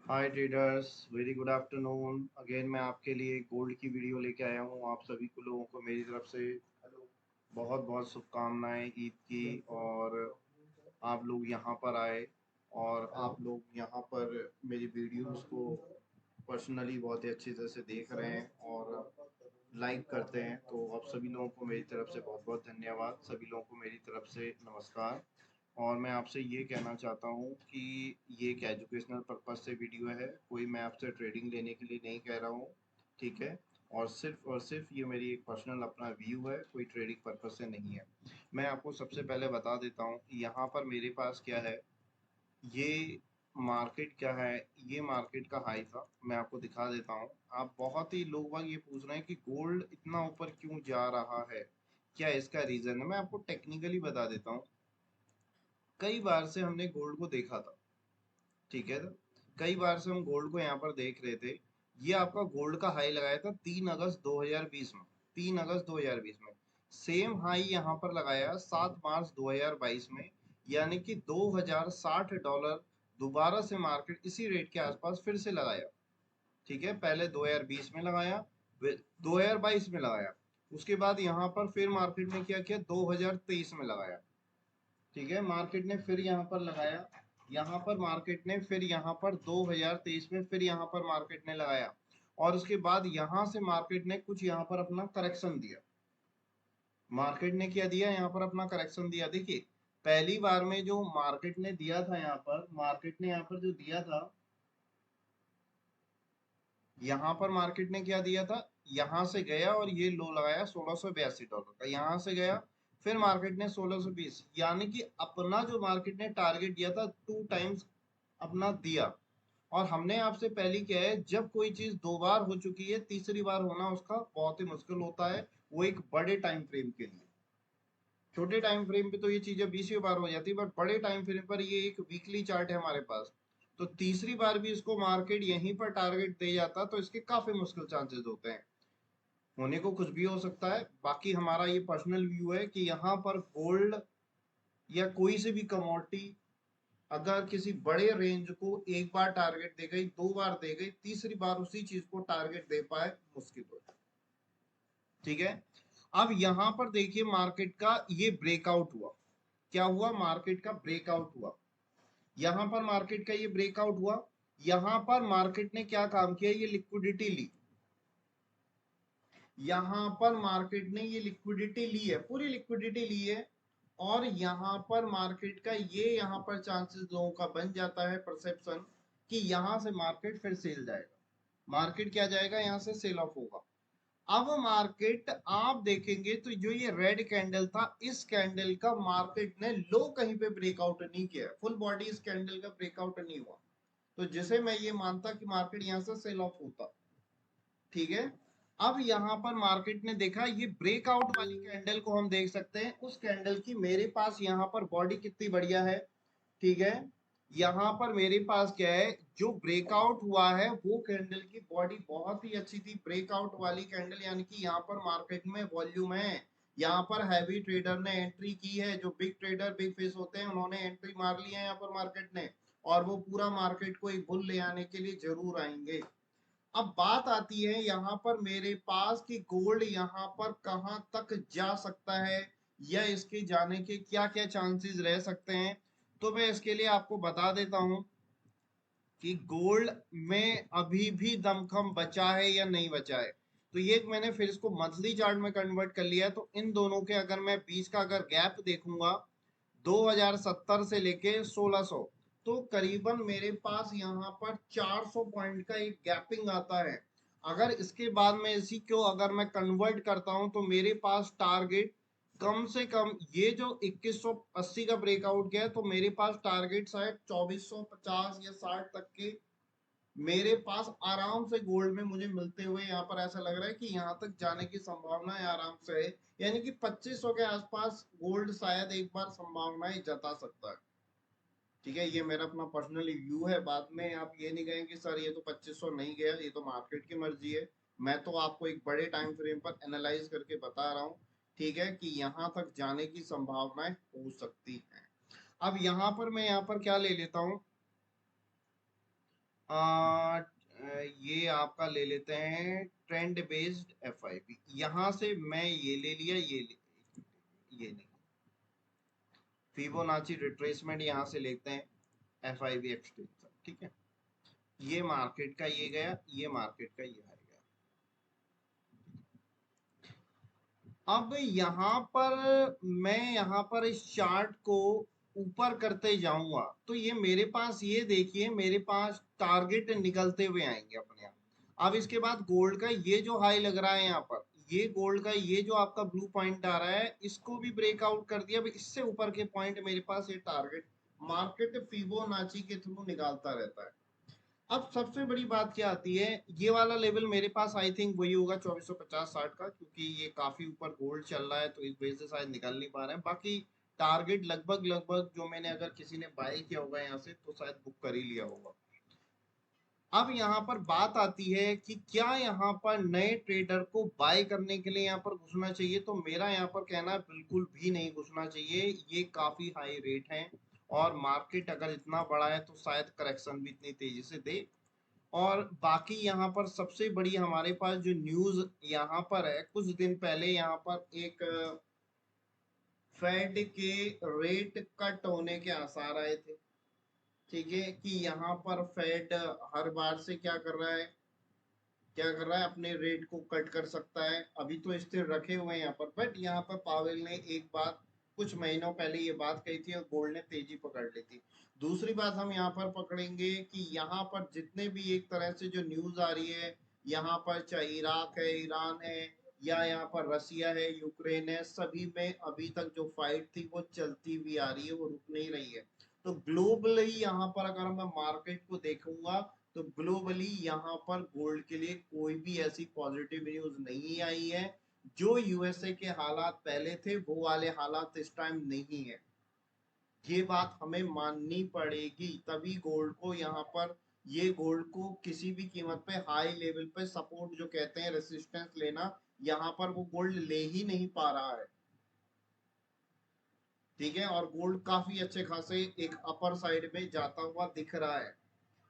हाय traders, very good afternoon. Again मैं आपके लिए गोल्ड की वीडियो लेके आया हूँ। आप सभी को लोगों को मेरी तरफ से बहुत बहुत शुभकामनाएं ईद की। और आप लोग यहाँ पर आए और आप लोग यहाँ पर मेरी वीडियोस को पर्सनली बहुत ही अच्छी तरह से देख रहे हैं और लाइक करते हैं। तो आप सभी लोगों को मेरी तरफ से बहुत बहुत धन्यवाद। सभी लोगों को मेरी तरफ से नमस्कार। और मैं आपसे ये कहना चाहता हूँ कि ये एक एजुकेशनल पर्पस से वीडियो है, कोई मैं आपसे ट्रेडिंग लेने के लिए नहीं कह रहा हूँ। ठीक है। और सिर्फ ये मेरी एक पर्सनल अपना व्यू है, कोई ट्रेडिंग पर्पस से नहीं है। मैं आपको सबसे पहले बता देता हूँ यहाँ पर मेरे पास क्या है। ये मार्केट क्या है। ये मार्केट का हाई था, मैं आपको दिखा देता हूँ। आप बहुत ही लोग बाग ये पूछ रहे हैं कि गोल्ड इतना ऊपर क्यों जा रहा है, क्या इसका रीजन है। मैं आपको टेक्निकली बता देता हूँ। कई बार से हमने गोल्ड को देखा था। ठीक है। कई बार से हम गोल्ड को यहाँ पर देख रहे थे। ये आपका गोल्ड का हाई लगाया था 3 अगस्त 2020 में। 3 अगस्त 2020 में सेम हाई यहाँ पर लगाया 7 मार्च 2022 में। यानी कि $2060 दोबारा से मार्केट इसी रेट के आसपास फिर से लगाया। ठीक है, पहले 2020 में लगाया, 2022 में लगाया। उसके बाद यहाँ पर फिर मार्केट ने क्या किया, 2023 में लगाया। ठीक है, मार्केट ने फिर यहाँ पर लगाया। यहाँ पर मार्केट ने फिर यहाँ पर 2023 में फिर यहाँ पर मार्केट ने लगाया। और उसके बाद यहाँ से मार्केट ने कुछ यहाँ पर अपना करेक्शन दिया। मार्केट ने क्या दिया, यहाँ पर अपना करेक्शन दिया। देखिए, पहली बार में जो मार्केट ने दिया था, यहाँ पर मार्केट ने यहाँ पर जो दिया था, यहाँ पर मार्केट ने क्या दिया था, यहाँ से गया और ये लो लगाया $1682 का। यहाँ से गया, फिर मार्केट ने 1620, यानी कि अपना जो मार्केट ने टारगेट दिया था 2 टाइम्स अपना दिया। और हमने आपसे पहले क्या है, जब कोई चीज 2 बार हो चुकी है, तीसरी बार होना उसका बहुत ही मुश्किल होता है, वो एक बड़े टाइम फ्रेम के लिए। छोटे टाइम फ्रेम पे तो ये चीजें 20 बार हो जाती है, बट बड़े टाइम फ्रेम पर ये एक वीकली चार्ट है हमारे पास। तो तीसरी बार भी इसको मार्केट यहीं पर टारगेट दे जाता तो इसके काफी मुश्किल चांसेस होते हैं। होने को कुछ भी हो सकता है। बाकी हमारा ये पर्सनल व्यू है कि यहाँ पर गोल्ड या कोई से भी कमोडिटी अगर किसी बड़े रेंज को एक बार टारगेट दे गई, 2 बार दे गई, तीसरी बार उसी चीज को टारगेट दे पाए, मुश्किल हो जाए। ठीक है। अब यहां पर देखिए, मार्केट का ये ब्रेकआउट हुआ। क्या हुआ, मार्केट का ब्रेकआउट हुआ। यहां पर मार्केट का ये ब्रेकआउट हुआ। यहां पर मार्केट ने क्या काम किया, ये लिक्विडिटी ली। यहां पर मार्केट ने ये लिक्विडिटी ली है, पूरी लिक्विडिटी ली है। और यहां पर मार्केट का ये यहां पर चांसेस लोगों का बन जाता है परसेप्शन कि यहां से मार्केट फिर सेल जाएगा। मार्केट क्या जाएगा, यहां से सेल ऑफ होगा। अब मार्केट आप देखेंगे तो जो ये रेड कैंडल था, इस कैंडल का मार्केट ने लो कहीं पे ब्रेकआउट नहीं किया, फुल बॉडी इस कैंडल का ब्रेकआउट नहीं हुआ। तो जिसे मैं ये मानता कि मार्केट यहां से सेल ऑफ होता। ठीक है। अब यहां पर मार्केट ने देखा, ये ब्रेकआउट वाली कैंडल को हम देख सकते हैं। उस कैंडल की मेरे पास यहां पर बॉडी कितनी बढ़िया है। ठीक है। यहाँ पर मेरे पास क्या है, जो ब्रेकआउट हुआ है वो कैंडल की बॉडी बहुत ही अच्छी थी, ब्रेकआउट वाली कैंडल। यानी कि यहाँ पर मार्केट में वॉल्यूम है। यहाँ पर हैवी ट्रेडर ने एंट्री की है, जो बिग ट्रेडर बिग फिश होते हैं उन्होंने एंट्री मार ली है यहाँ पर मार्केट ने। और वो पूरा मार्केट को एक बुल ले आने के लिए जरूर आएंगे। अब बात आती है यहाँ पर मेरे पास कि गोल्ड यहाँ पर कहाँ तक जा सकता है, या इसके जाने के क्या क्या चांसेस रह सकते हैं। तो मैं इसके लिए आपको बता देता हूं कि गोल्ड में अभी भी दमखम बचा है या नहीं बचा है। तो ये मैंने फिर इसको मंथली चार्ट में कन्वर्ट कर लिया है। तो इन दोनों के अगर मैं बीच का अगर गैप देखूंगा, 2070 से लेके 1600, तो करीबन मेरे पास यहाँ पर 400 पॉइंट का एक गैपिंग आता है। अगर इसके बाद में इसी को अगर मैं कन्वर्ट करता हूं तो मेरे पास टारगेट कम से कम, ये जो 2180 का ब्रेकआउट गया तो मेरे पास टारगेट शायद 2450 या 60 तक के मेरे पास आराम से गोल्ड में मुझे मिलते हुए यहाँ पर ऐसा लग रहा है कि यहाँ तक जाने की संभावना है आराम से है। यानी कि 2500 के आसपास गोल्ड शायद एक बार संभावनाएं जता सकता है। ठीक है, ये मेरा अपना पर्सनली व्यू है। बाद में आप ये नहीं कहेंगे सर ये तो 2500 नहीं गया, ये तो मार्केट की मर्जी है। मैं तो आपको एक बड़े टाइम फ्रेम पर एनालाइज करके बता रहा हूँ। ठीक है, कि यहाँ तक जाने की संभावनाएं हो सकती हैं। अब यहाँ पर मैं यहाँ पर क्या ले लेता हूँ, आ, ये आपका ले लेते हैं ट्रेंड बेस्ड FIB। यहां से मैं ये ले लिया, ये नहीं, फिबोनाची रिट्रेसमेंट यहां से लेते हैं FIB एक्सटेंशन, ठीक है। ये मार्केट का ये गया, ये मार्केट का ये आ गया। अब यहाँ पर मैं यहाँ पर इस चार्ट को ऊपर करते जाऊंगा तो ये मेरे पास, ये देखिए मेरे पास टारगेट निकलते हुए आएंगे अपने आप। अब इसके बाद गोल्ड का ये जो हाई लग रहा है यहाँ पर, ये गोल्ड का ये जो आपका ब्लू पॉइंट आ रहा है, इसको भी ब्रेकआउट कर दिया। अब इससे ऊपर के पॉइंट मेरे पास ये टारगेट मार्केट फिबोनाची के थ्रू निकालता रहता है। अब सबसे बड़ी बात क्या आती है, ये वाला लेवल मेरे पास आई थिंक वही होगा 2450-60 का, क्योंकि ये काफी ऊपर गोल्ड चल रहा है तो इस वजह से शायद निकल नहीं पा रहे हैं। बाकी टारगेट लगभग लगभग जो मैंने, अगर किसी ने बाय किया होगा यहाँ से तो शायद बुक कर ही लिया होगा। अब यहाँ पर बात आती है कि क्या यहाँ पर नए ट्रेडर को बाय करने के लिए यहाँ पर घुसना चाहिए, तो मेरा यहाँ पर कहना है बिल्कुल भी नहीं घुसना चाहिए। ये काफी हाई रेट है और मार्केट अगर इतना बड़ा है तो शायद करेक्शन भी इतनी तेजी से दे। और बाकी यहाँ पर सबसे बड़ी हमारे पास जो न्यूज यहाँ पर है, कुछ दिन पहले यहाँ पर एक फेड के रेट कट होने के आसार आए थे, ठीक है, कि यहाँ पर फेड हर बार से क्या कर रहा है, क्या कर रहा है, अपने रेट को कट कर सकता है। अभी तो स्थिर रखे हुए हैं यहाँ पर, बट यहाँ पर पावेल ने एक बात कुछ महीनों पहले ये बात कही थी और गोल्ड ने तेजी पकड़ ली थी। दूसरी बात हम यहाँ पर पकड़ेंगे कि यहाँ पर जितने भी एक तरह से जो न्यूज आ रही है, यहाँ पर चाहे इराक है, ईरान है, या यहाँ पर रसिया है, यूक्रेन है, सभी में अभी तक जो फाइट थी वो चलती हुई आ रही है, वो रुक नहीं रही है। तो ग्लोबली यहाँ पर अगर मैं मार्केट को देखूंगा तो ग्लोबली यहाँ पर गोल्ड के लिए कोई भी ऐसी पॉजिटिव न्यूज नहीं आई है। जो यूएसए के हालात पहले थे वो वाले हालात इस टाइम नहीं है। ये बात हमें माननी पड़ेगी, तभी गोल्ड को यहाँ पर, ये गोल्ड को किसी भी कीमत पे हाई लेवल पे सपोर्ट जो कहते हैं रेसिस्टेंस लेना, यहाँ पर वो गोल्ड ले ही नहीं पा रहा है, ठीक है। और गोल्ड काफी अच्छे खासे एक अपर साइड में जाता हुआ दिख रहा है।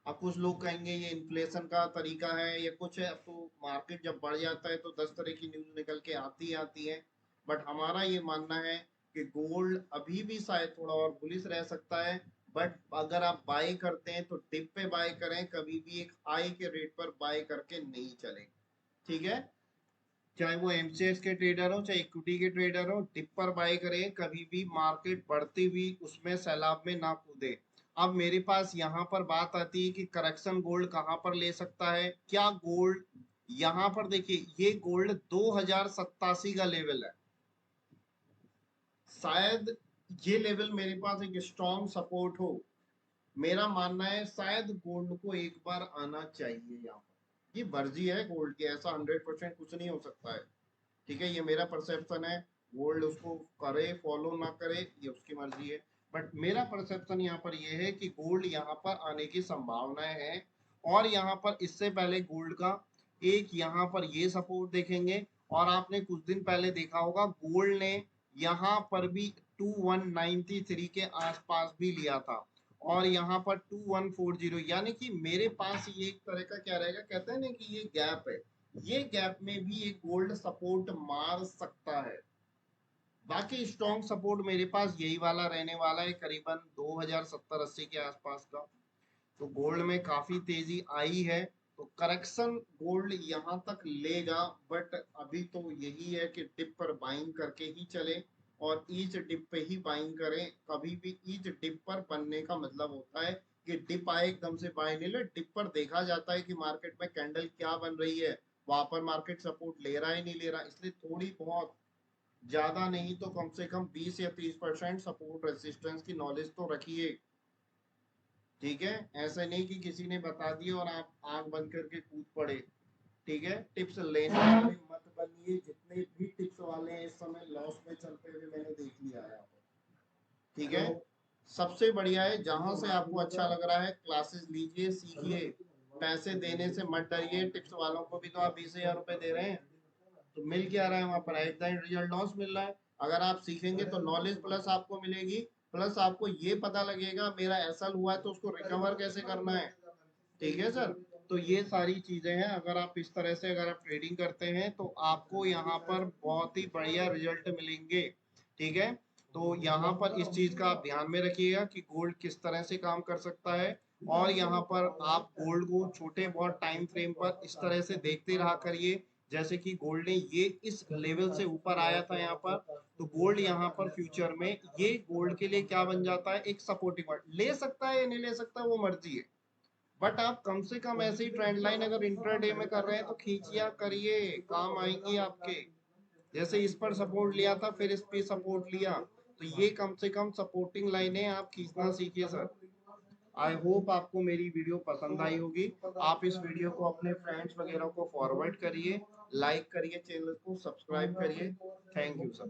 अब कुछ लोग कहेंगे ये इन्फ्लेशन का तरीका है या कुछ है, अब तो मार्केट जब बढ़ जाता है तो 10 तरह की न्यूज निकल के आती आती है। बट हमारा ये मानना है कि गोल्ड अभी भी शायद थोड़ा और बुलिश रह सकता है। बट अगर आप बाय करते हैं तो डिप पे बाय करें, कभी भी एक हाई के रेट पर बाय करके नहीं चले, ठीक है। चाहे वो एमसीएक्स के ट्रेडर हो चाहे इक्विटी के ट्रेडर हो, डिप पर बाय करें, कभी भी मार्केट बढ़ती हुई उसमें सैलाब में ना कूदे। अब मेरे पास यहाँ पर बात आती है कि करेक्शन गोल्ड कहाँ पर ले सकता है, क्या गोल्ड यहाँ पर देखिए, ये गोल्ड 2087 का लेवल है, शायद ये लेवल मेरे पास एक स्ट्रॉन्ग सपोर्ट हो। मेरा मानना है शायद गोल्ड को एक बार आना चाहिए यहाँ पर। ये मर्जी है गोल्ड की, ऐसा 100% कुछ नहीं हो सकता है, ठीक है। ये मेरा परसेप्शन है, गोल्ड उसको करे फॉलो ना करे ये उसकी मर्जी है। बट मेरा परसेप्शन यहाँ पर ये है कि गोल्ड यहाँ पर आने की संभावनाएं हैं। और यहाँ पर इससे पहले गोल्ड का एक यहाँ पर ये सपोर्ट देखेंगे। और आपने कुछ दिन पहले देखा होगा गोल्ड ने यहाँ पर भी 2193 के आसपास भी लिया था, और यहाँ पर 2140, यानी कि मेरे पास ये एक तरह का क्या रहेगा, कहते हैं ना कि ये गैप है, ये गैप में भी एक गोल्ड सपोर्ट मार सकता है। बाकी स्ट्रॉन्ग सपोर्ट मेरे पास यही वाला रहने वाला है, करीबन 2070-80 के आसपास का। तो गोल्ड में काफी तेजी आई है, तो करेक्शन गोल्ड यहाँ तक लेगा। बट अभी तो यही है कि डिप पर बाइंग करके ही चले, और ईच डिप पे ही बाइंग करें। कभी भी ईच डिप पर बनने का मतलब होता है कि डिप आए एकदम से बाय नहीं ले, डिप पर देखा जाता है कि मार्केट में कैंडल क्या बन रही है, वहां पर मार्केट सपोर्ट ले रहा है नहीं ले रहा, इसलिए थोड़ी बहुत, ज्यादा नहीं तो कम से कम 20 या 30% सपोर्ट रेसिस्टेंस की नॉलेज तो रखिए, ठीक है। ऐसे नहीं कि किसी ने बता दिया और आप आंख बंद करके कूद पड़े, ठीक है। टिप्स लेने वाले मत बनिए, जितने भी टिप्स वाले हैं इस समय लॉस में चलते हुए मैंने देख लिया है, ठीक है। सबसे बढ़िया है जहां से आपको अच्छा लग रहा है क्लासेस लीजिए, सीखिए, पैसे देने से मत डरिए। टिप्स वालों को भी तो आप 20,000 रुपए दे रहे हैं, तो मिल क्या रहा है वहां पर, at the end result loss मिल रहा है। अगर आप सीखेंगे तो नॉलेज प्लस आपको मिलेगी, प्लस आपको ये पता लगेगा मेरा ऐसा हुआ है तो उसको रिकवर कैसे करना है, ठीक है सर। तो ये सारी चीजें हैं, अगर आप इस तरह से अगर आप ट्रेडिंग करते हैं तो आपको यहाँ पर बहुत ही बढ़िया रिजल्ट मिलेंगे। ठीक है, तो यहाँ पर इस चीज का आप ध्यान में रखिएगा कि गोल्ड किस तरह से काम कर सकता है। और यहाँ पर आप गोल्ड को छोटे बहुत टाइम फ्रेम पर इस तरह से देखते रहा करिए, जैसे कि गोल्ड ने ये इस लेवल से ऊपर आया था यहाँ पर, तो गोल्ड यहाँ पर फ्यूचर में ये गोल्ड के लिए क्या बन जाता है, एक सपोर्टिव, ले सकता है या नहीं ले सकता वो मर्जी है, बट आप कम से कम ऐसे ही ट्रेंड लाइन अगर इंट्राडे में कर रहे हैं तो खींचिया करिए, काम आएंगी आपके। जैसे इस पर सपोर्ट लिया था, फिर इस पे सपोर्ट लिया, तो ये कम से कम सपोर्टिंग लाइनें आप खींचना सीखिए सर। आई होप आपको मेरी वीडियो पसंद आई होगी। आप इस वीडियो को अपने फ्रेंड्स वगैरह को फॉरवर्ड करिए, लाइक करिए, चैनल को सब्सक्राइब करिए। Thank you sir.